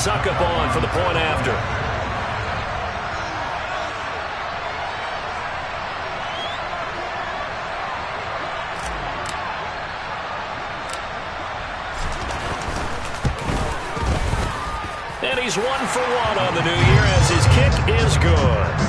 suck up on for the point after. And he's 1 for 1 on the new year as his kick is good.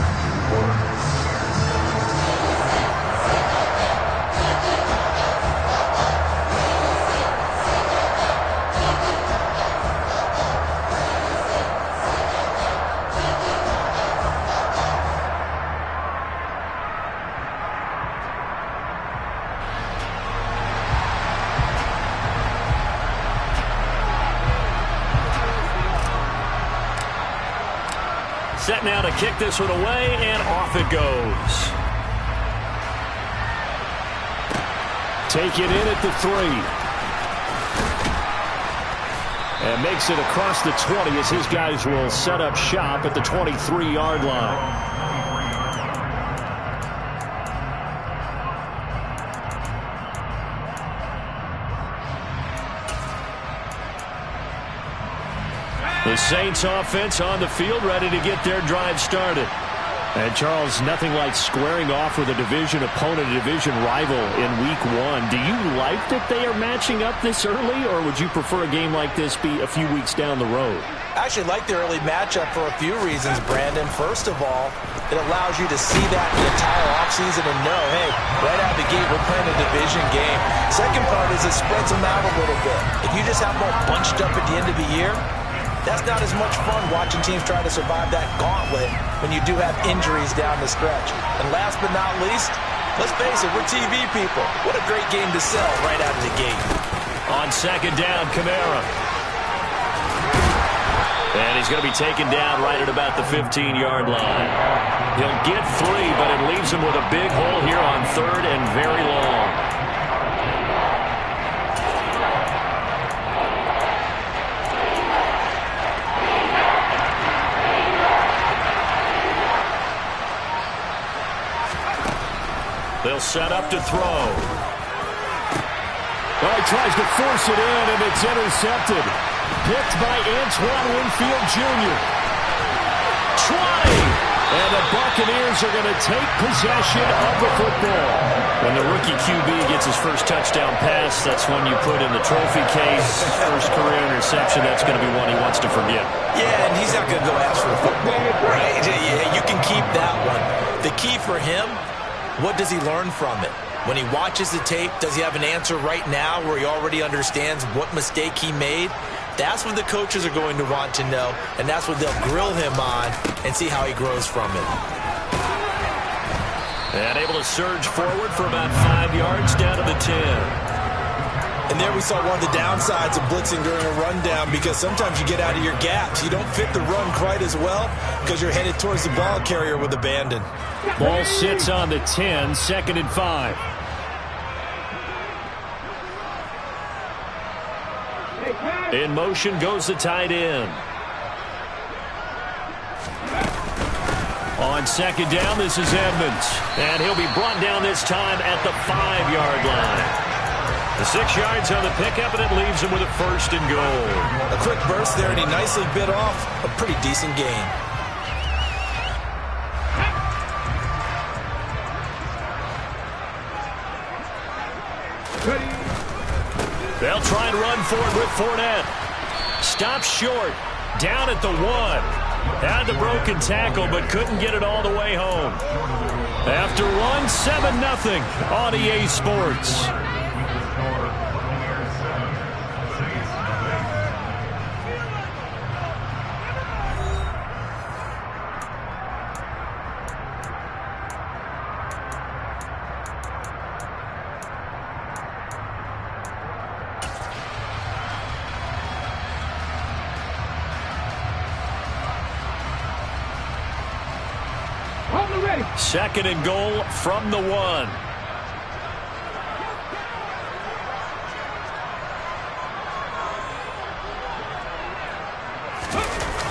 Set now to kick this one away, and off it goes. Take it in at the 3. And makes it across the 20 as his guys will set up shop at the 23-yard line. The Saints offense on the field, ready to get their drive started. And Charles, nothing like squaring off with a division opponent, a division rival in week 1. Do you like that they are matching up this early, or would you prefer a game like this be a few weeks down the road? I actually like the early matchup for a few reasons, Brandon. First of all, it allows you to see that the entire offseason and know, hey, right out of the gate, we're playing a division game. Second part is it spreads them out a little bit. If you just have them all bunched up at the end of the year, that's not as much fun watching teams try to survive that gauntlet when you do have injuries down the stretch. And last but not least, let's face it, we're TV people. What a great game to sell right out of the gate. On second down, Kamara. And he's going to be taken down right at about the 15-yard line. He'll get 3, but it leaves him with a big hole here on 3rd and very long. They'll set up to throw. Oh, he tries to force it in, and it's intercepted. Picked by Antoine Winfield Jr. 20! And the Buccaneers are going to take possession of the football. When the rookie QB gets his first touchdown pass, that's when you put in the trophy case. First career interception, that's going to be one he wants to forget. Yeah, and he's not going to go ask for the football, right? Yeah, you can keep that one. The key for him, what does he learn from it? When he watches the tape, does he have an answer right now where he already understands what mistake he made? That's what the coaches are going to want to know, and that's what they'll grill him on and see how he grows from it. And able to surge forward for about 5 yards down to the 10. And there we saw one of the downsides of blitzing during a rundown, because sometimes you get out of your gaps. You don't fit the run quite as well because you're headed towards the ball carrier with abandon. Ball sits on the 10, 2nd and 5. In motion goes the tight end. On second down, this is Edmonds. And he'll be brought down this time at the 5-yard line. The 6 yards on the pickup, and it leaves him with a 1st and goal. A quick burst there, and he nicely bit off a pretty decent gain. They'll try and run forward with Fournette. Stops short. Down at the 1. Had the broken tackle, but couldn't get it all the way home. After one, 7-0 on EA Sports. Second and goal from the 1.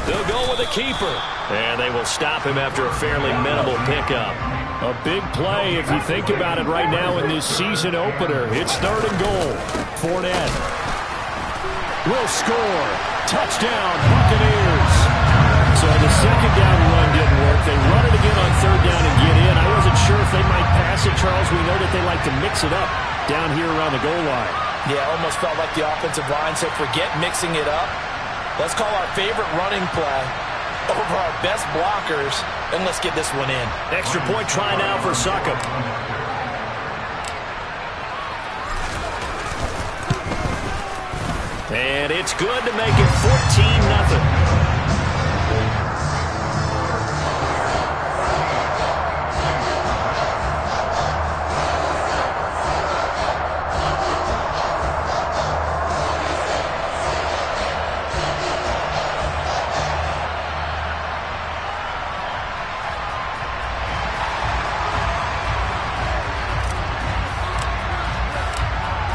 They'll go with a keeper. And they will stop him after a fairly minimal pickup. A big play if you think about it right now in this season opener. It's 3rd and goal. Fournette will score. Touchdown, Buccaneers. they might pass it, Charles, we know that they like to mix it up down here around the goal line. Yeah, almost felt like the offensive line said, forget mixing it up. Let's call our favorite running play over our best blockers, and let's get this one in. Extra point try now for Succop. And it's good to make it 14-0.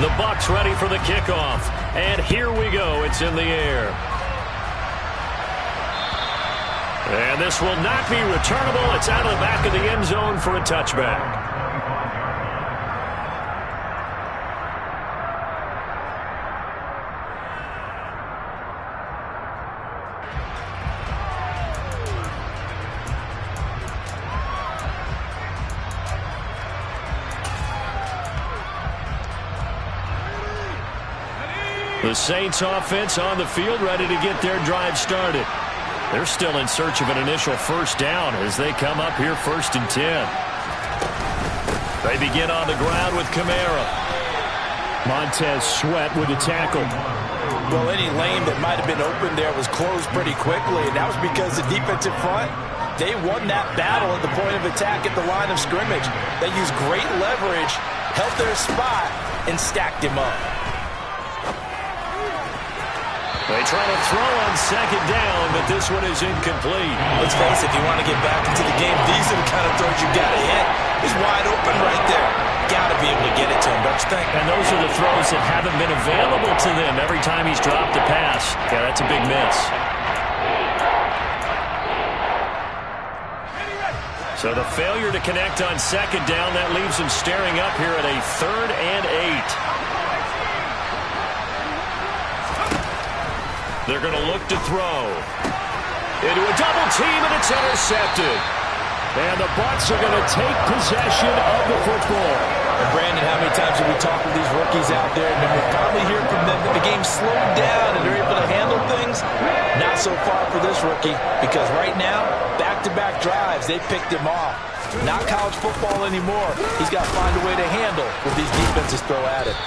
The Bucs ready for the kickoff. And here we go. It's in the air. And this will not be returnable. It's out of the back of the end zone for a touchback. The Saints offense on the field ready to get their drive started. They're still in search of an initial first down as they come up here 1st and 10. They begin on the ground with Kamara. Montez Sweat with the tackle. Well, any lane that might have been open there was closed pretty quickly, and that was because the defensive front, they won that battle at the point of attack at the line of scrimmage. They used great leverage, held their spot, and stacked him up. They try to throw on 2nd down, but this one is incomplete. Let's face it, if you want to get back into the game, these are the kind of throws you got to hit. He's wide open right there. Got to be able to get it to him, don't you think? And those are the throws that haven't been available to them every time he's dropped a pass. Yeah, that's a big miss. So the failure to connect on 2nd down, that leaves him staring up here at a 3rd and 8. They're going to look to throw. Into a double team, and it's intercepted. And the Bucs are going to take possession of the football. And Brandon, how many times have we talked with these rookies out there, and we're finally hearing from them that the game's slowed down and they're able to handle things? Not so far for this rookie, because right now, back-to-back drives, they picked him off. Not college football anymore. He's got to find a way to handle what these defenses throw at him.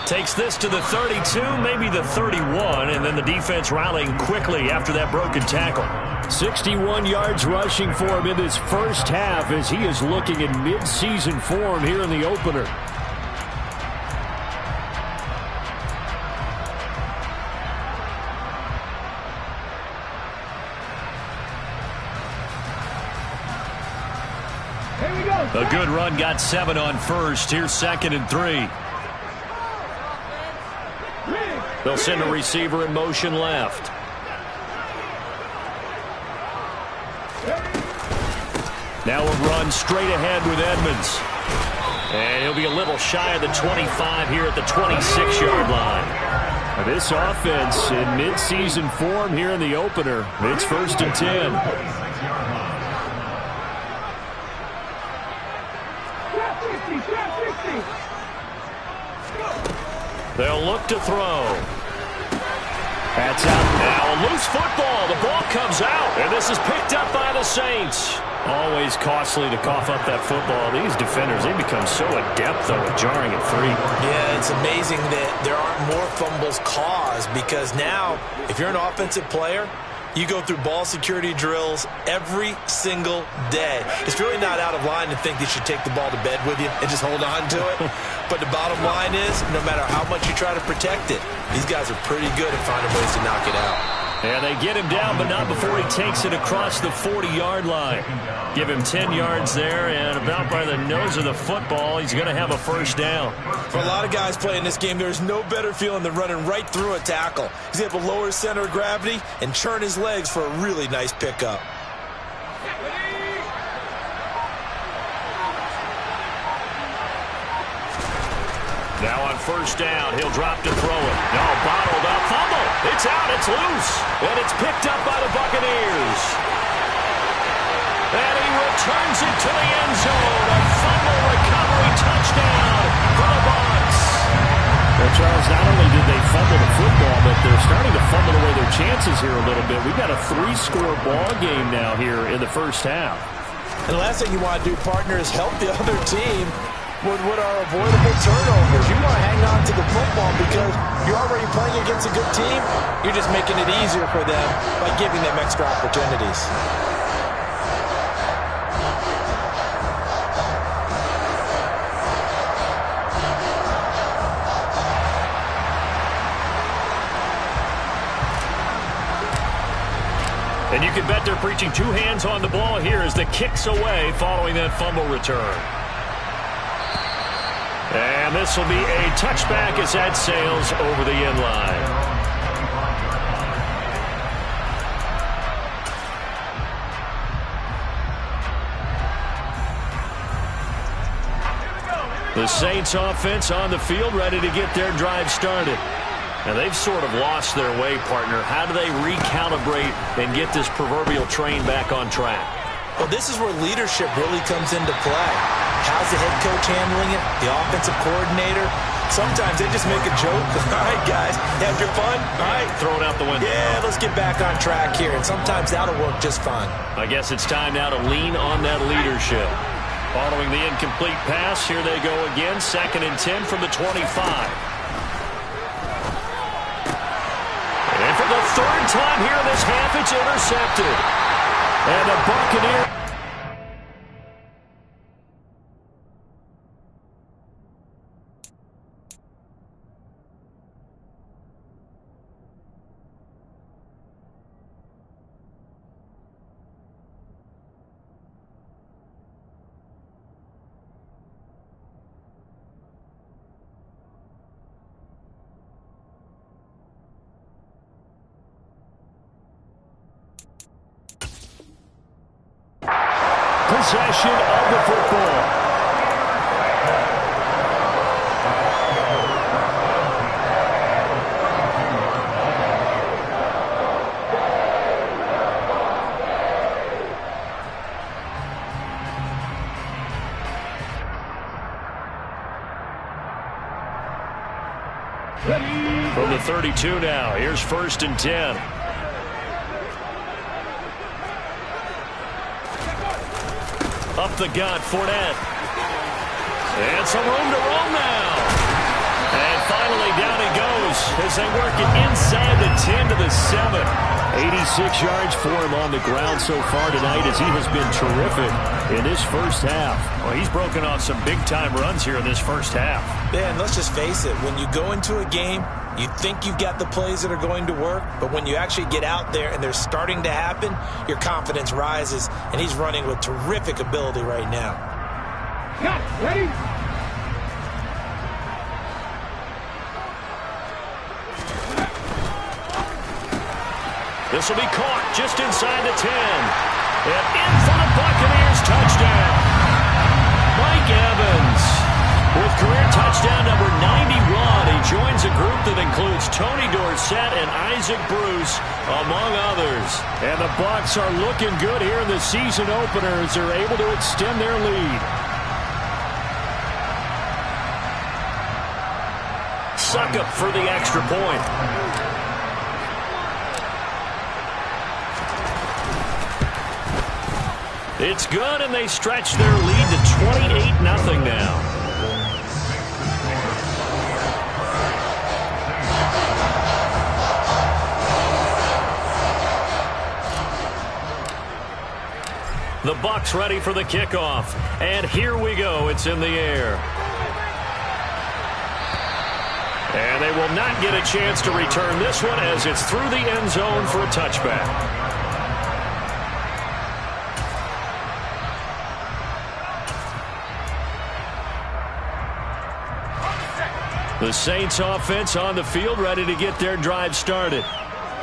Takes this to the 32, maybe the 31, and then the defense rallying quickly after that broken tackle. 61 yards rushing for him in this first half as he is looking in mid-season form here in the opener. Here we go. A good run got 7 on first. Here's 2nd and 3. They'll send a receiver in motion left. Now a run straight ahead with Edmonds. And he'll be a little shy of the 25 here at the 26-yard line. This offense in mid-season form here in the opener. It's 1st and 10. They'll look to throw. That's out now. A loose football. The ball comes out. And this is picked up by the Saints. Always costly to cough up that football. These defenders, they become so adept, though, at jarring at 3. Yeah, it's amazing that there aren't more fumbles caused, because now, if you're an offensive player, you go through ball security drills every single day. It's really not out of line to think you should take the ball to bed with you and just hold on to it. But the bottom line is, no matter how much you try to protect it, these guys are pretty good at finding ways to knock it out. And they get him down, but not before he takes it across the 40-yard line. Give him 10 yards there, and about by the nose of the football, he's going to have a first down. For a lot of guys playing this game, there's no better feeling than running right through a tackle. He's able to lower his center of gravity and churn his legs for a really nice pickup. Now on first down, he'll drop to throw it. No, bottled up, fumble. It's out, it's loose. And it's picked up by the Buccaneers. And he returns it to the end zone. A touchdown for the Bucs. Well, Charles, not only did they fumble the football, but they're starting to fumble away their chances here a little bit. We've got a 3-score ball game now here in the first half. And the last thing you want to do, partner, is help the other team with what are avoidable turnovers. You want to hang on to the football because you're already playing against a good team. You're just making it easier for them by giving them extra opportunities. And you can bet they're preaching 2 hands on the ball here as the kick's away following that fumble return. And this will be a touchback as that sails over the end line. The Saints offense on the field ready to get their drive started. And they've sort of lost their way, partner. How do they recalibrate and get this proverbial train back on track? Well, this is where leadership really comes into play. How's the head coach handling it? The offensive coordinator? Sometimes they just make a joke. All right, guys, have your fun. All right. Throw it out the window. Yeah, let's get back on track here. And sometimes that'll work just fine. I guess it's time now to lean on that leadership. Following the incomplete pass, here they go again. 2nd and 10 from the 25. And for the 3rd time here in this half, it's intercepted. And the Buccaneers. Possession of the football. From the 32 now, here's 1st and 10. Up the gut, Fournette. And some room to roam now. And finally down he goes as they work it inside the 10 to the 7. 86 yards for him on the ground so far tonight as he has been terrific in this first half. Well, he's broken off some big-time runs here in this first half. Yeah, and let's just face it. When you go into a game, you think you've got the plays that are going to work, but when you actually get out there and they're starting to happen, your confidence rises, and he's running with terrific ability right now. Cut, ready? This will be caught just inside the 10. And in for the Buccaneers, touchdown. Mike Evans with career touchdown number 91. He joins a group that includes Tony Dorsett and Isaac Bruce, among others. And the Bucs are looking good here in the season opener as they're able to extend their lead. Succop for the extra point. It's good, and they stretch their lead to 28-0 now. The Bucs ready for the kickoff. And here we go. It's in the air. And they will not get a chance to return this one as it's through the end zone for a touchback. The Saints offense on the field ready to get their drive started.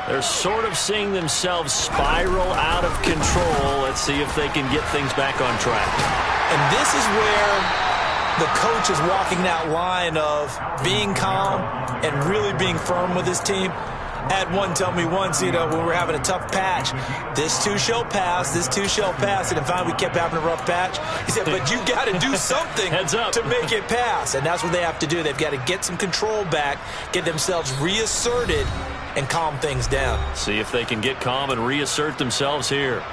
They're sort of seeing themselves spiral out of control. Let's see if they can get things back on track. And this is where the coach is walking that line of being calm and really being firm with his team. Had one tell me once, when we're having a tough patch, this too shall pass, this too shall pass. And if finally we kept having a rough patch, he said, but you got to do something to make it pass. And that's what they have to do. They've got to get some control back, get themselves reasserted, and calm things down. See if they can get calm and reassert themselves here.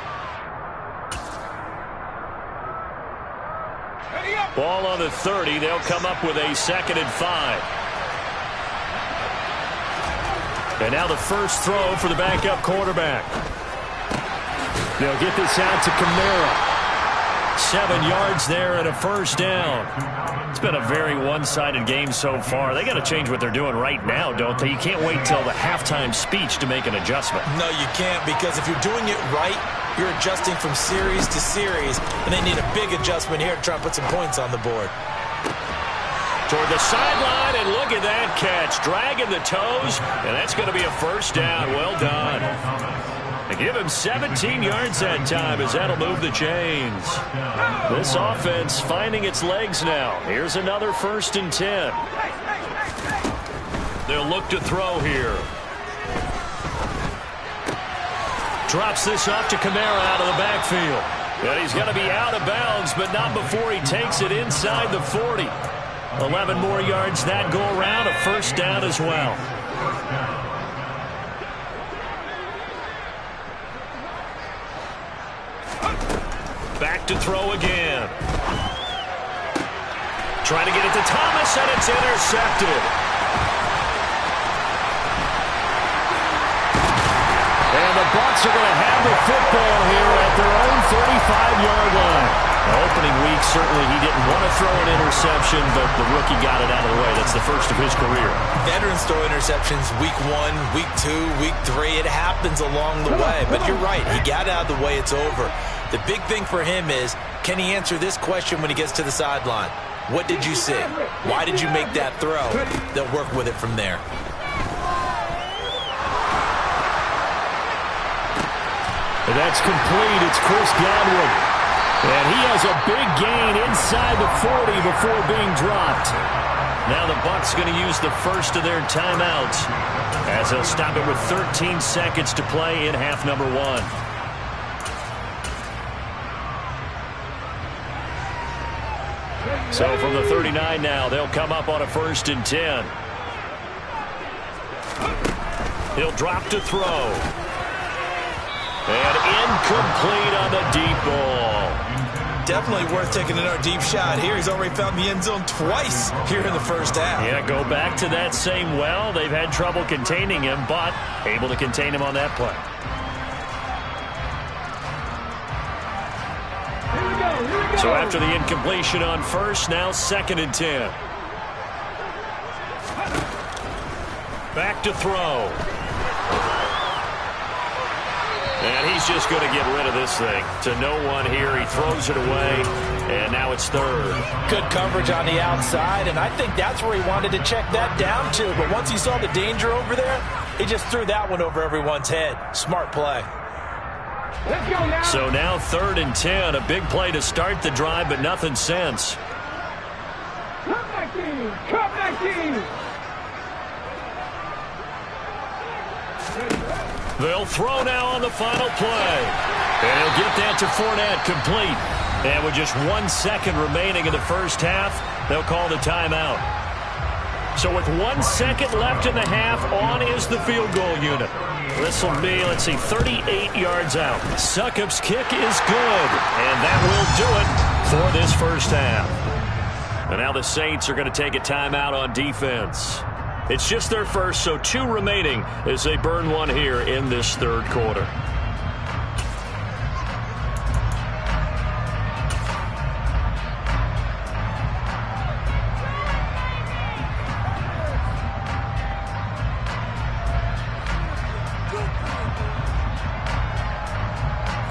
Ball on the 30. They'll come up with a 2nd and 5. And now the first throw for the backup quarterback. They'll get this out to Kamara. 7 yards there and a first down. It's been a very one-sided game so far. They got to change what they're doing right now, don't they? You can't wait till the halftime speech to make an adjustment. No, you can't, because if you're doing it right, you're adjusting from series to series, and they need a big adjustment here to try and put some points on the board. Toward the sideline, and look at that catch. Dragging the toes, and that's going to be a first down. Well done. They give him 17 yards that time as that'll move the chains. This offense finding its legs now. Here's another 1st and 10. They'll look to throw here. Drops this off to Kamara out of the backfield. And he's going to be out of bounds, but not before he takes it inside the 40. 11 more yards that go around, a first down as well. Back to throw again. Trying to get it to Thomas, and it's intercepted. And the Bucs are going to have the football here at their own 35-yard line. Opening week, certainly he didn't want to throw an interception, but the rookie got it out of the way. That's the first of his career. Veterans throw interceptions week 1, week 2, week 3. It happens along the way. But you're right. He got it out of the way. It's over. The big thing for him is, can he answer this question when he gets to the sideline? What did you see? Why did you make that throw? They'll work with it from there. And that's complete. It's Chris Godwin. And he has a big gain inside the 40 before being dropped. Now the Bucs going to use the first of their timeouts as they'll stop it with 13 seconds to play in half number 1. So from the 39 now, they'll come up on a 1st and 10. He'll drop to throw. And incomplete on the deep ball. Definitely worth taking another deep shot here. He's already found the end zone twice here in the first half. Yeah, go back to that same well. They've had trouble containing him, but able to contain him on that play. Here we go. So after the incompletion on first, now 2nd and 10. Back to throw. And he's just going to get rid of this thing. To no one here. He throws it away, and now it's 3rd. Good coverage on the outside, and I think that's where he wanted to check that down to. But once he saw the danger over there, he just threw that one over everyone's head. Smart play. Let's go now. So now 3rd and 10. A big play to start the drive, but nothing since. Come back in. Come back in. They'll throw now on the final play. And he'll get that to Fournette, complete. And with just 1 second remaining in the first half, they'll call the timeout. So with 1 second left in the half, on is the field goal unit. This will be, 38 yards out. Succop's kick is good. And that will do it for this first half. And now the Saints are going to take a timeout on defense. It's just their first, so 2 remaining as they burn one here in this 3rd quarter.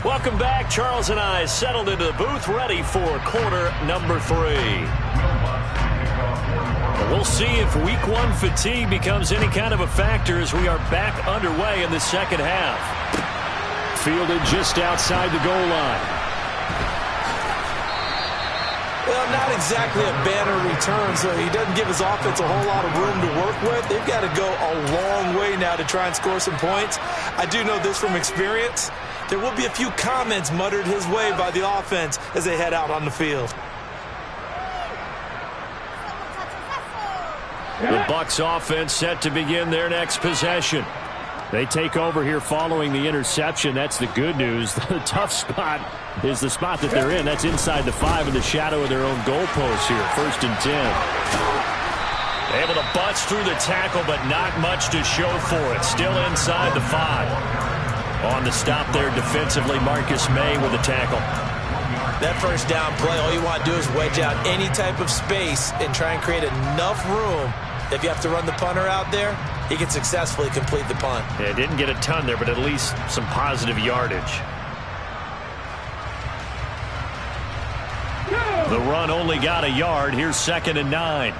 Welcome back. Charles and I settled into the booth, ready for quarter number 3. We'll see if week 1 fatigue becomes any kind of a factor as we are back underway in the second half. Fielded just outside the goal line. Well, not exactly a banner return, so he doesn't give his offense a whole lot of room to work with. They've got to go a long way now to try and score some points. I do know this from experience. There will be a few comments muttered his way by the offense as they head out on the field. The Bucs offense set to begin their next possession. They take over here following the interception. That's the good news. The tough spot is the spot that they're in. That's inside the 5 in the shadow of their own goalpost here. 1st and 10. Able to bust through the tackle, but not much to show for it. Still inside the 5. On the stop there defensively, Marcus May with a tackle. That first down play, all you want to do is wedge out any type of space and try and create enough room. If you have to run the punter out there, he can successfully complete the punt. Yeah, didn't get a ton there, but at least some positive yardage. The run only got a yard. Here's 2nd and 9.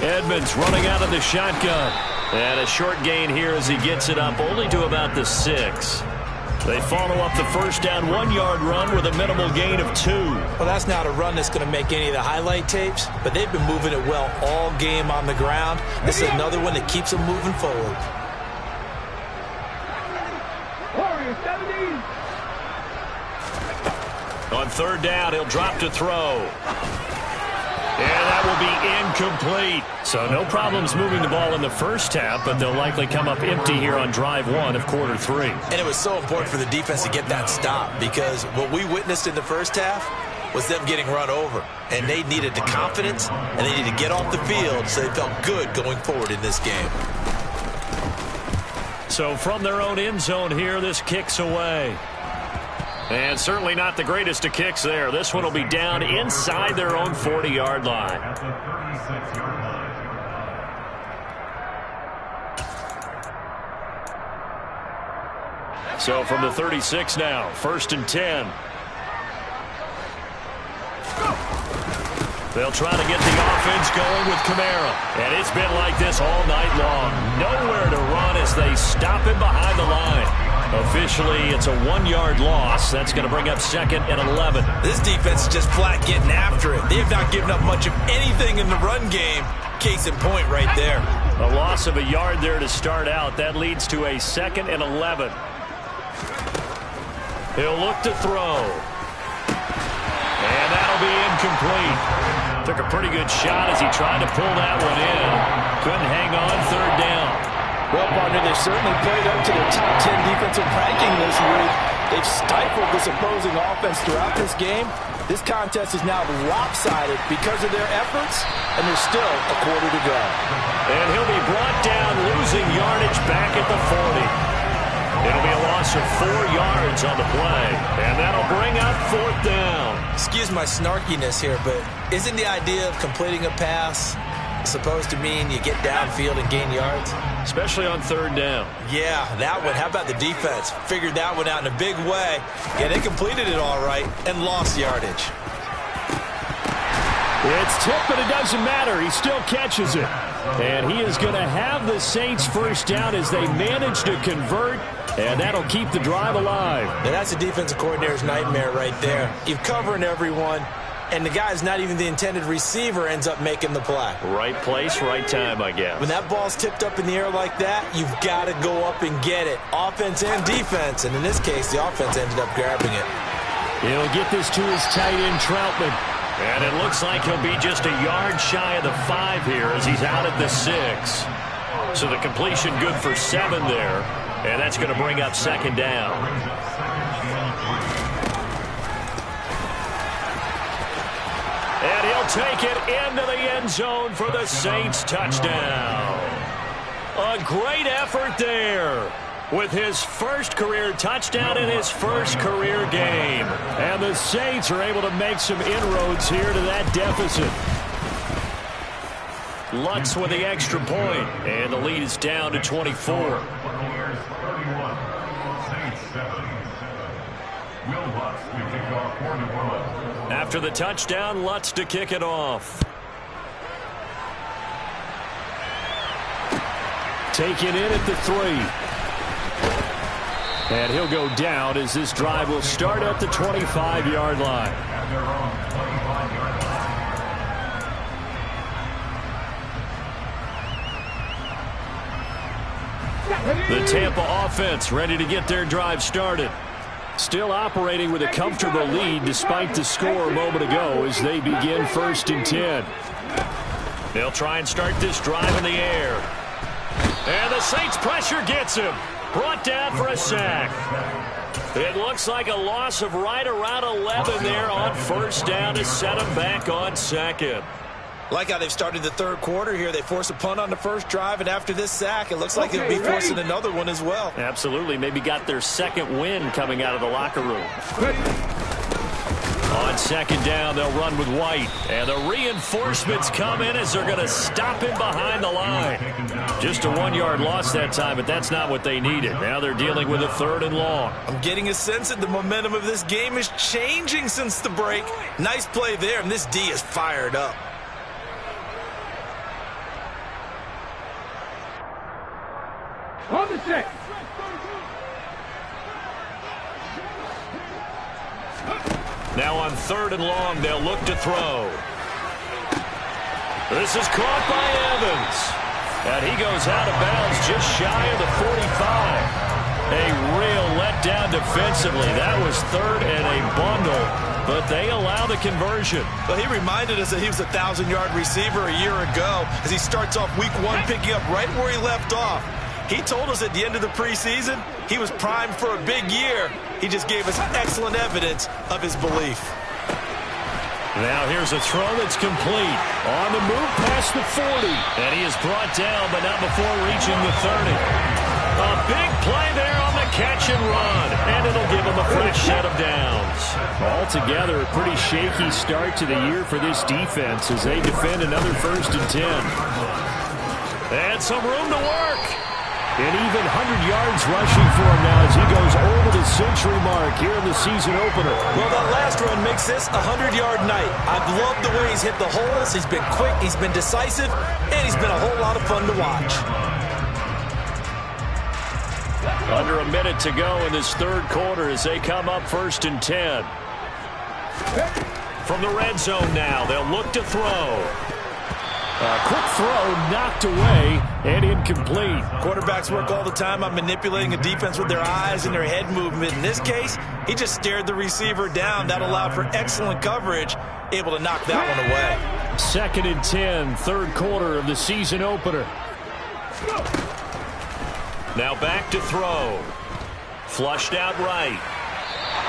Edmonds running out of the shotgun. And a short gain here as he gets it up only to about the 6. They follow up the first down 1-yard run with a minimal gain of 2. Well, that's not a run that's going to make any of the highlight tapes, but they've been moving it well all game on the ground. This is another one that keeps them moving forward. On 3rd down, he'll drop to throw. And that will be incomplete. So no problems moving the ball in the first half, but they'll likely come up empty here on drive 1 of quarter 3. And it was so important for the defense to get that stop because what we witnessed in the first half was them getting run over. And they needed the confidence, and they needed to get off the field so they felt good going forward in this game. So from their own end zone here, this kicks away. And certainly not the greatest of kicks there. This one will be down inside their own 40-yard line. At the 36-yard line. So from the 36 now, 1st and 10. They'll try to get the offense going with Kamara. And it's been like this all night long. Nowhere to run as they stop him behind the line. Officially, it's a 1-yard loss. That's going to bring up 2nd and 11. This defense is just flat getting after it. They have not given up much of anything in the run game. Case in point right there. A loss of a yard there to start out. That leads to a 2nd and 11. He'll look to throw. And that'll be incomplete. Took a pretty good shot as he tried to pull that one in. Couldn't hang on 3rd down. Well, partner, they've certainly played up to their top 10 defensive ranking this week. They've stifled this opposing offense throughout this game. This contest is now lopsided because of their efforts, and there's still a quarter to go. And he'll be brought down, losing yardage back at the 40. It'll be a loss of 4 yards on the play, and that'll bring up 4th down. Excuse my snarkiness here, but isn't the idea of completing a pass supposed to mean you get downfield and gain yards? Especially on 3rd down. Yeah, that one. How about the defense? Figured that one out in a big way. Yeah, they completed it all right and lost yardage. It's tipped, but it doesn't matter. He still catches it. And he is going to have the Saints first down as they manage to convert, and that'll keep the drive alive. Now, that's a defensive coordinator's nightmare right there. You're covering everyone, and the guy's not even the intended receiver ends up making the play. Right place, right time, I guess. When that ball's tipped up in the air like that, you've got to go up and get it. Offense and defense, and in this case, the offense ended up grabbing it. He'll get this to his tight end, Troutman. And it looks like he'll be just a yard shy of the 5 here as he's out at the 6. So the completion good for 7 there, and that's going to bring up 2nd down. And he'll take it into the end zone for the Saints touchdown. A great effort there with his first career touchdown in his first career game. And the Saints are able to make some inroads here to that deficit. Lutz with the extra point, and the lead is down to 24. After the touchdown, Lutz to kick it off. Taken in at the 3. And he'll go down as this drive will start at the 25-yard line. The Tampa offense ready to get their drive started. Still operating with a comfortable lead despite the score a moment ago as they begin 1st and 10. They'll try and start this drive in the air. And the Saints pressure gets him. Brought down for a sack. It looks like a loss of right around 11 there on 1st down to set him back on 2nd. Like how they've started the 3rd quarter here. They force a punt on the 1st drive, and after this sack, it looks like they'll be forcing another one as well. Absolutely. Maybe got their 2nd win coming out of the locker room. On 2nd down, they'll run with White. And the reinforcements come in as they're going to stop him behind the line. Just a 1-yard loss that time, but that's not what they needed. Now they're dealing with a 3rd and long. I'm getting a sense that the momentum of this game is changing since the break. Nice play there, and this D is fired up. On the set. Now on 3rd and long, they'll look to throw. This is caught by Evans. And he goes out of bounds just shy of the 45. A real letdown defensively. That was 3rd and a bundle, but they allow the conversion. Well, he reminded us that he was a 1,000-yard receiver a year ago as he starts off week 1 picking up right where he left off. He told us at the end of the preseason he was primed for a big year. He just gave us excellent evidence of his belief. Now here's a throw that's complete. On the move past the 40. And he is brought down, but not before reaching the 30. A big play there on the catch and run. And it'll give him a fresh set of downs. Altogether, a pretty shaky start to the year for this defense as they defend another 1st and 10. And some room to work. And even 100 yards rushing for him now as he goes over the century mark here in the season opener. Well, that last run makes this a 100-yard night. I've loved the way he's hit the holes. He's been quick, he's been decisive, and he's been a whole lot of fun to watch. Under a minute to go in this 3rd quarter as they come up 1st and 10. From the red zone now, they'll look to throw. A quick throw knocked away and incomplete. Quarterbacks work all the time on manipulating a defense with their eyes and their head movement. In this case, he just stared the receiver down. That allowed for excellent coverage, able to knock that one away. 2nd and 10, 3rd quarter of the season opener. Now back to throw. Flushed out right.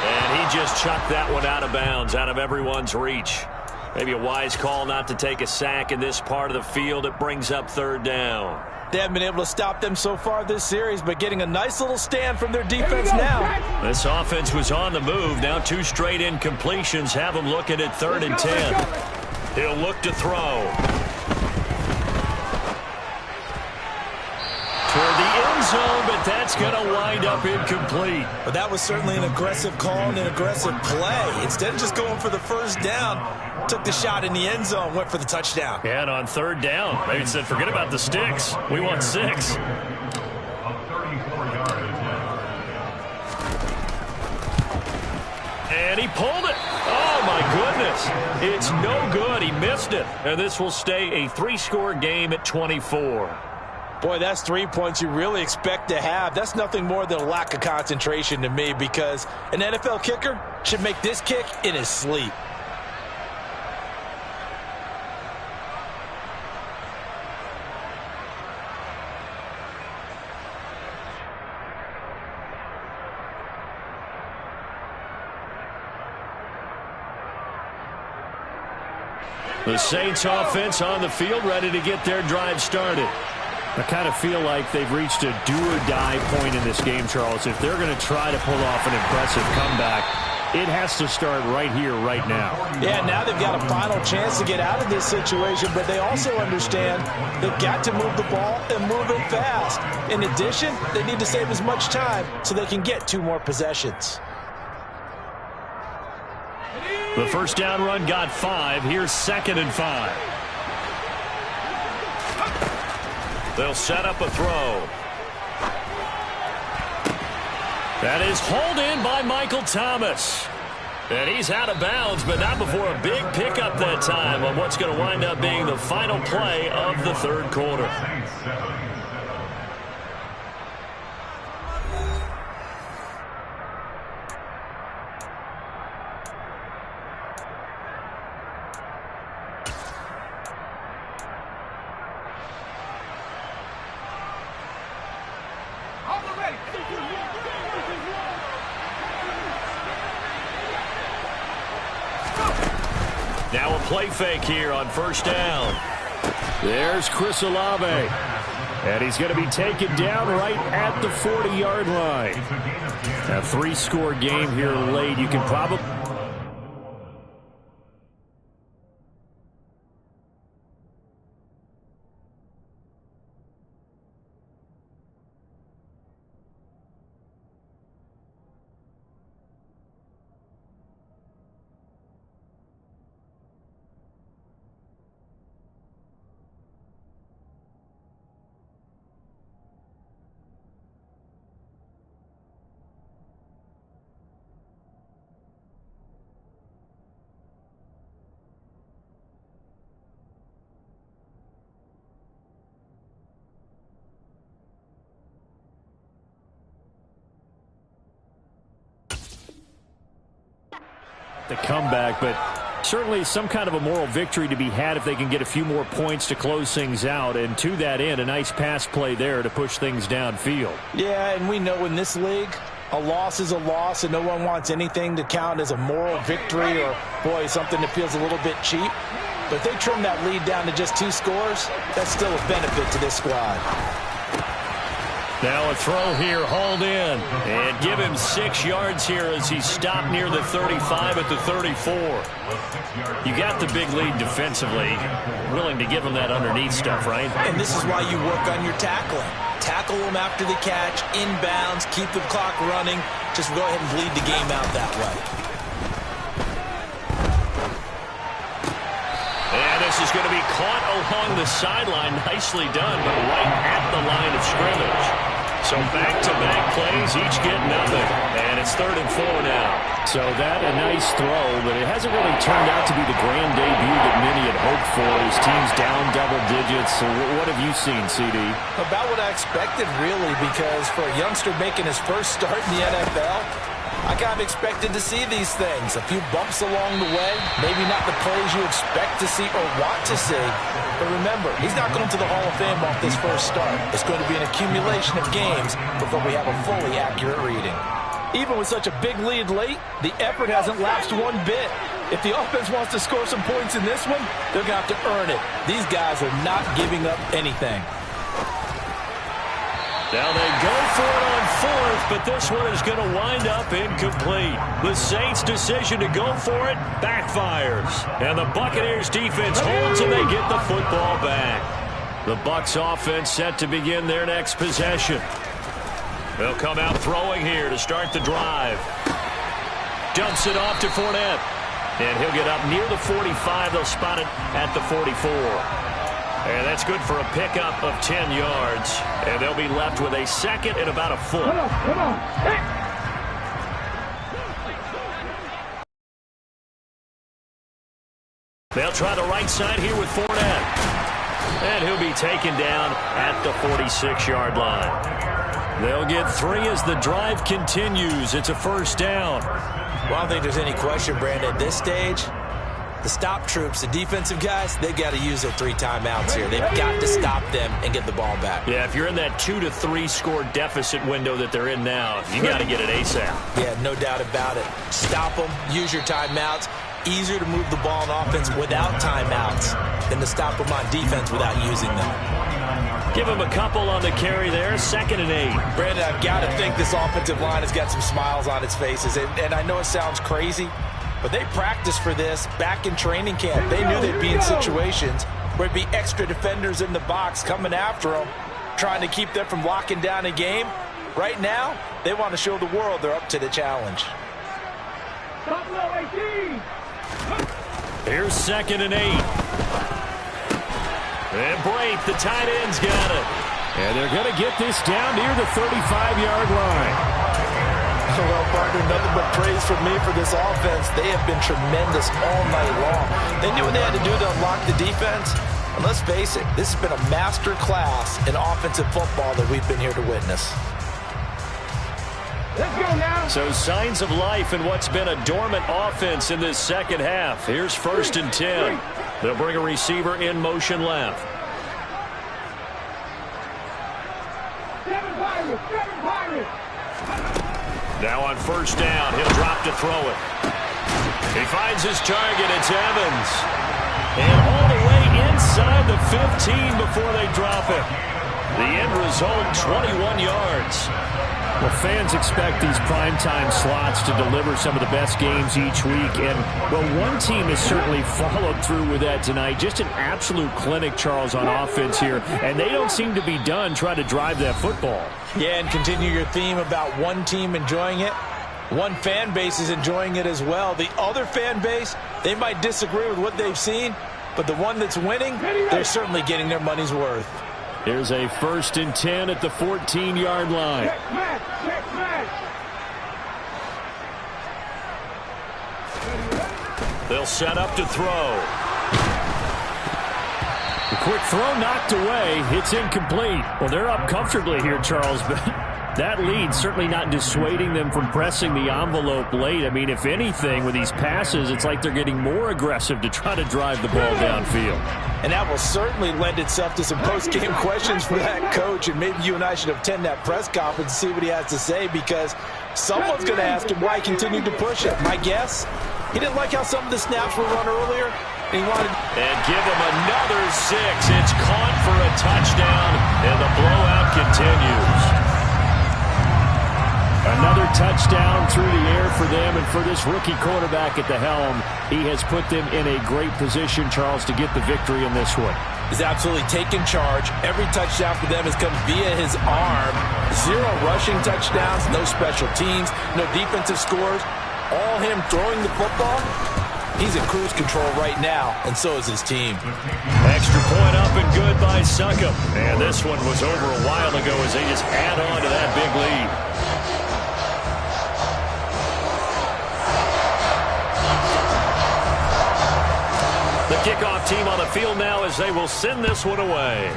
And he just chucked that one out of bounds, out of everyone's reach. Maybe a wise call not to take a sack in this part of the field. It brings up 3rd down. They haven't been able to stop them so far this series, but getting a nice little stand from their defense now. This offense was on the move. Now 2 straight incompletions have them looking at 3rd and 10. He'll look to throw. Toward the end zone, but that's going to wind up incomplete. But that was certainly an aggressive call and an aggressive play. Instead of just going for the 1st down, took the shot in the end zone, went for the touchdown. And on 3rd down, maybe said, forget about the sticks. We want 6. And he pulled it. Oh, my goodness. It's no good. He missed it. And this will stay a 3-score game at 24. Boy, that's 3 points you really expect to have. That's nothing more than a lack of concentration to me because an NFL kicker should make this kick in his sleep. The Saints offense on the field ready to get their drive started. I kind of feel like they've reached a do-or-die point in this game, Charles. If they're going to try to pull off an impressive comeback, it has to start right here, right now. Yeah, now they've got a final chance to get out of this situation, but they also understand they've got to move the ball and move it fast. In addition, they need to save as much time so they can get 2 more possessions. The 1st down run got 5. Here's 2nd and 5. They'll set up a throw. That is hauled in by Michael Thomas. And he's out of bounds, but not before a big pickup that time on what's going to wind up being the final play of the third quarter. Now a play fake here on first down. There's Chris Olave. And he's going to be taken down right at the 40-yard line. A 3-score game here late. You can probably... the comeback, but certainly some kind of a moral victory to be had if they can get a few more points to close things out. And to that end, a nice pass play there to push things downfield. Yeah, and we know in this league, a loss is a loss, and no one wants anything to count as a moral victory or, boy, something that feels a little bit cheap. But if they trim that lead down to just 2 scores, that's still a benefit to this squad. Now a throw here, hauled in. And give him 6 yards here as he's stopped near the 35 at the 34. You got the big lead defensively. Willing to give him that underneath stuff, right? And this is why you work on your tackling. Tackle them after the catch, inbounds, keep the clock running. Just go ahead and bleed the game out that way. And this is going to be caught along the sideline. Nicely done, but right at the line of scrimmage. So back-to-back plays, each get nothing. And it's 3rd and 4 now. So that a nice throw, but it hasn't really turned out to be the grand debut that many had hoped for. His team's down double digits. So what have you seen, CD? About what I expected, really, because for a youngster making his first start in the NFL, I kind of expected to see these things. A few bumps along the way, maybe not the plays you expect to see or want to see. But remember, he's not going to the Hall of Fame off this first start. It's going to be an accumulation of games before we have a fully accurate reading. Even with such a big lead late, the effort hasn't lapsed one bit. If the offense wants to score some points in this one, they're going to have to earn it. These guys are not giving up anything. Now they go for it on 4th, but this one is going to wind up incomplete. The Saints' decision to go for it backfires. And the Buccaneers defense holds and they get the football back. The Bucs offense set to begin their next possession. They'll come out throwing here to start the drive. Dumps it off to Fournette. And he'll get up near the 45. They'll spot it at the 44. And that's good for a pickup of 10 yards. And they'll be left with a 2nd and about a foot. Come on. Hey. They'll try the right side here with Fournette. And he'll be taken down at the 46-yard line. They'll get 3 as the drive continues. It's a first down. Well, I don't think there's any question, Brandon, at this stage. The stop troops, the defensive guys, they've got to use their 3 timeouts here. They've got to stop them and get the ball back. Yeah, if you're in that 2 to 3 score deficit window that they're in now, you got to get it ASAP. Yeah, no doubt about it. Stop them, use your timeouts. Easier to move the ball on offense without timeouts than to stop them on defense without using them. Give them a couple on the carry there, 2nd and 8. Brandon, I've got to think this offensive line has got some smiles on its faces. And I know it sounds crazy, but they practiced for this back in training camp. They knew they'd be in situations where it'd be extra defenders in the box coming after them, trying to keep them from locking down a game. Right now, they want to show the world they're up to the challenge. Here's 2nd and 8. And Braith, the tight end's got it. And they're going to get this down near the 35-yard line. Well, partner, nothing but praise from me for this offense. They have been tremendous all night long. They knew what they had to do to unlock the defense. And let's face it, this has been a master class in offensive football that we've been here to witness. Let's go now. So signs of life in what's been a dormant offense in this second half. Here's 1st and 10. They'll bring a receiver in motion left. 7 Pirates, 7 Pirates. Now on 1st down, he'll drop to throw it. He finds his target. It's Evans. And all the way inside the 15 before they drop it. The end result, 21 yards. Well, fans expect these primetime slots to deliver some of the best games each week. And, well, one team has certainly followed through with that tonight. Just an absolute clinic, Charles, on offense here. And they don't seem to be done trying to drive that football. Yeah, and continue your theme about one team enjoying it. One fan base is enjoying it as well. The other fan base, they might disagree with what they've seen, but the one that's winning, they're certainly getting their money's worth. Here's a 1st and 10 at the 14-yard line. Check smash, check smash. They'll set up to throw. The quick throw knocked away. It's incomplete. Well, they're up comfortably here, Charles, but that lead certainly not dissuading them from pressing the envelope late. I mean, if anything, with these passes, it's like they're getting more aggressive to try to drive the ball downfield. And that will certainly lend itself to some post-game questions for that coach. And maybe you and I should attend that press conference and see what he has to say, because someone's going to ask him why he continued to push it. My guess, he didn't like how some of the snaps were run earlier. And he wanted... And give him another 6. It's caught for a touchdown, and the blowout continues. Another touchdown through the air for them, and for this rookie quarterback at the helm, he has put them in a great position, Charles, to get the victory in this one. He's absolutely taken charge. Every touchdown for them has come via his arm. 0 rushing touchdowns, no special teams, no defensive scores. All him throwing the football. He's in cruise control right now, and so is his team. Extra point up and good by Succop. And this one was over a while ago as they just add on to that big lead. The kickoff team on the field now as they will send this one away.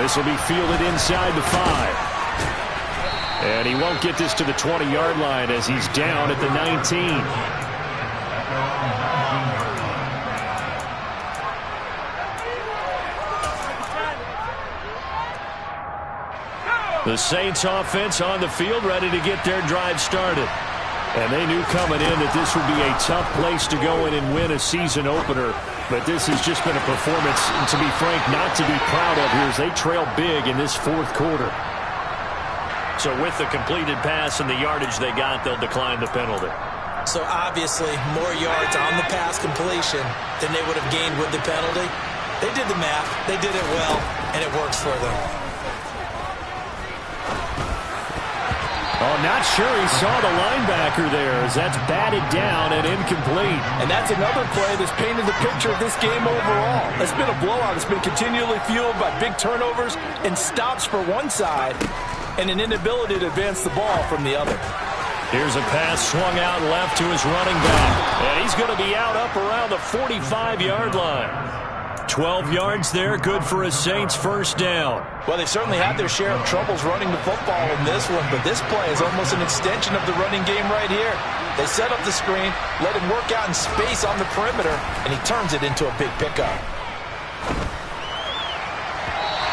This will be fielded inside the 5. And he won't get this to the 20-yard line as he's down at the 19. The Saints offense on the field ready to get their drive started. And they knew coming in that this would be a tough place to go in and win a season opener. But this has just been a performance, to be frank, not to be proud of here as they trail big in this 4th quarter. So with the completed pass and the yardage they got, they'll decline the penalty. So obviously more yards on the pass completion than they would have gained with the penalty. They did the math. They did it well, and it works for them. Oh, not sure he saw the linebacker there as that's batted down and incomplete. And that's another play that's painted the picture of this game overall. It's been a blowout. It's been continually fueled by big turnovers and stops for one side and an inability to advance the ball from the other. Here's a pass swung out left to his running back. And he's going to be out up around the 45-yard line. 12 yards there, good for a Saints 1st down. Well, they certainly had their share of troubles running the football in this one, but this play is almost an extension of the running game right here. They set up the screen, let him work out in space on the perimeter, and he turns it into a big pickup.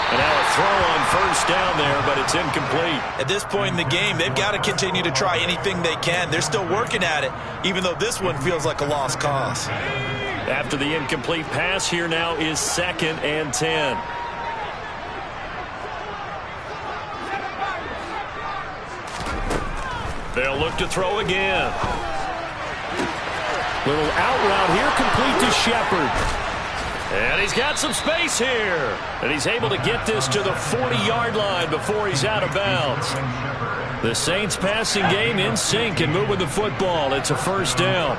And now a throw on 1st down there, but it's incomplete. At this point in the game, they've got to continue to try anything they can. They're still working at it, even though this one feels like a lost cause. After the incomplete pass, here now is 2nd and 10. They'll look to throw again. Little out route here, complete to Shepard. And he's got some space here. And he's able to get this to the 40-yard line before he's out of bounds. The Saints passing game in sync and moving the football. It's a 1st down.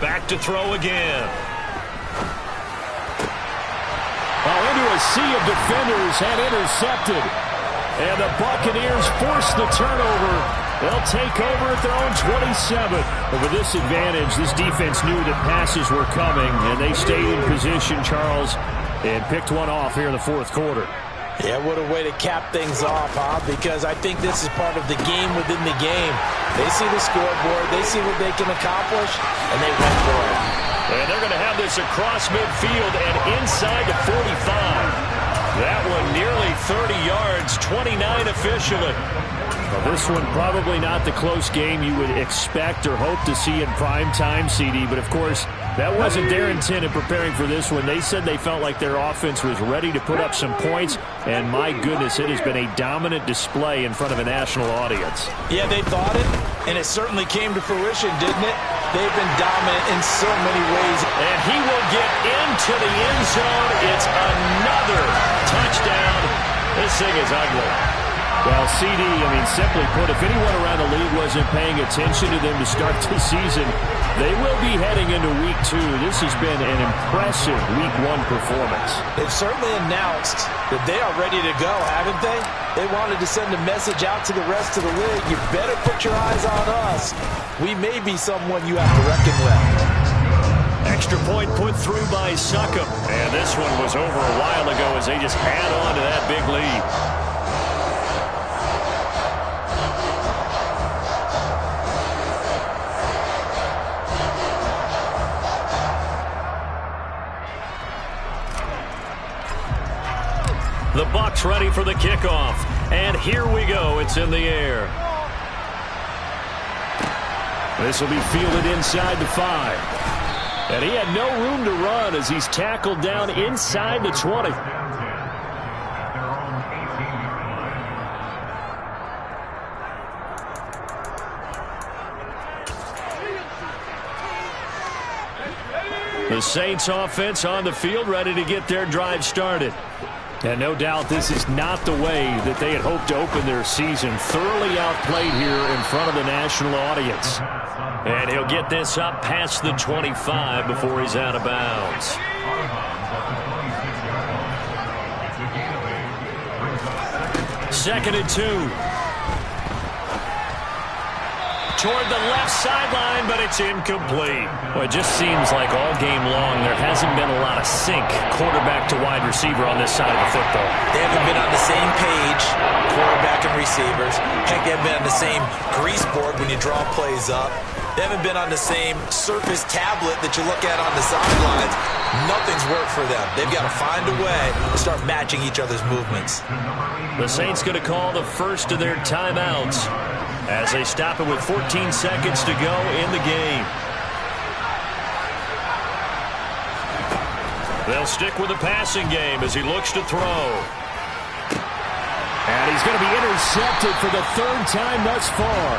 Back to throw again. Oh, into a sea of defenders had intercepted. And the Buccaneers force the turnover. They'll take over at their own 27. But with this advantage, this defense knew that passes were coming, and they stayed in position, Charles, and picked one off here in the fourth quarter. Yeah, what a way to cap things off, huh? Because I think this is part of the game within the game. They see the scoreboard, they see what they can accomplish, and they went for it. And they're going to have this across midfield and inside the 45. That one nearly 30 yards, 29 officially. Well, this one probably not the close game you would expect or hope to see in prime time, CD. But, of course, that wasn't their intent in preparing for this one. They said they felt like their offense was ready to put up some points. And, my goodness, it has been a dominant display in front of a national audience. Yeah, they thought it, and it certainly came to fruition, didn't it? They've been dominant in so many ways. And he will get into the end zone. It's another touchdown. This thing is ugly. Well, CD, simply put, if anyone around the league wasn't paying attention to them to start the season, they will be heading into Week 2. This has been an impressive Week 1 performance. They've certainly announced that they are ready to go, haven't they? They wanted to send a message out to the rest of the league. You better put your eyes on us. We may be someone you have to reckon with. Extra point put through by Succop. And this one was over a while ago as they just add on to that big lead. The Bucs ready for the kickoff. And here we go. It's in the air. This will be fielded inside the 5. And he had no room to run as he's tackled down inside the 20. The Saints offense on the field ready to get their drive started. And no doubt this is not the way that they had hoped to open their season. Thoroughly outplayed here in front of the national audience. And he'll get this up past the 25 before he's out of bounds. Second and 2. Toward the left sideline, but it's incomplete. Well, it just seems like all game long there hasn't been a lot of sync quarterback to wide receiver on this side of the football. They haven't been on the same page, quarterback and receivers. Heck, they haven't been on the same grease board when you draw plays up. They haven't been on the same Surface tablet that you look at on the sidelines. Nothing's worked for them. They've got to find a way to start matching each other's movements. The Saints going to call the first of their timeouts as they stop it with 14 seconds to go in the game. They'll stick with the passing game as he looks to throw. And he's going to be intercepted for the third time thus far.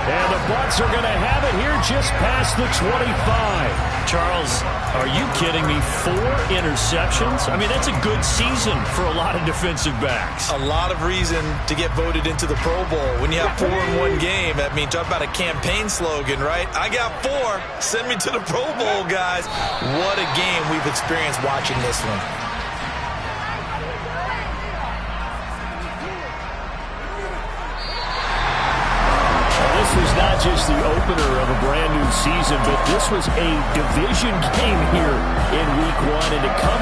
And the Bucs are going to have it here just past the 25. Charles, are you kidding me? 4 interceptions? That's a good season for a lot of defensive backs. A lot of reason to get voted into the Pro Bowl. When you have 4 in one game, talk about a campaign slogan, right? I got 4. Send me to the Pro Bowl, guys. What a game we've experienced watching this one. This was not just the opener of a brand new season, but this was a division game here in Week 1, and to come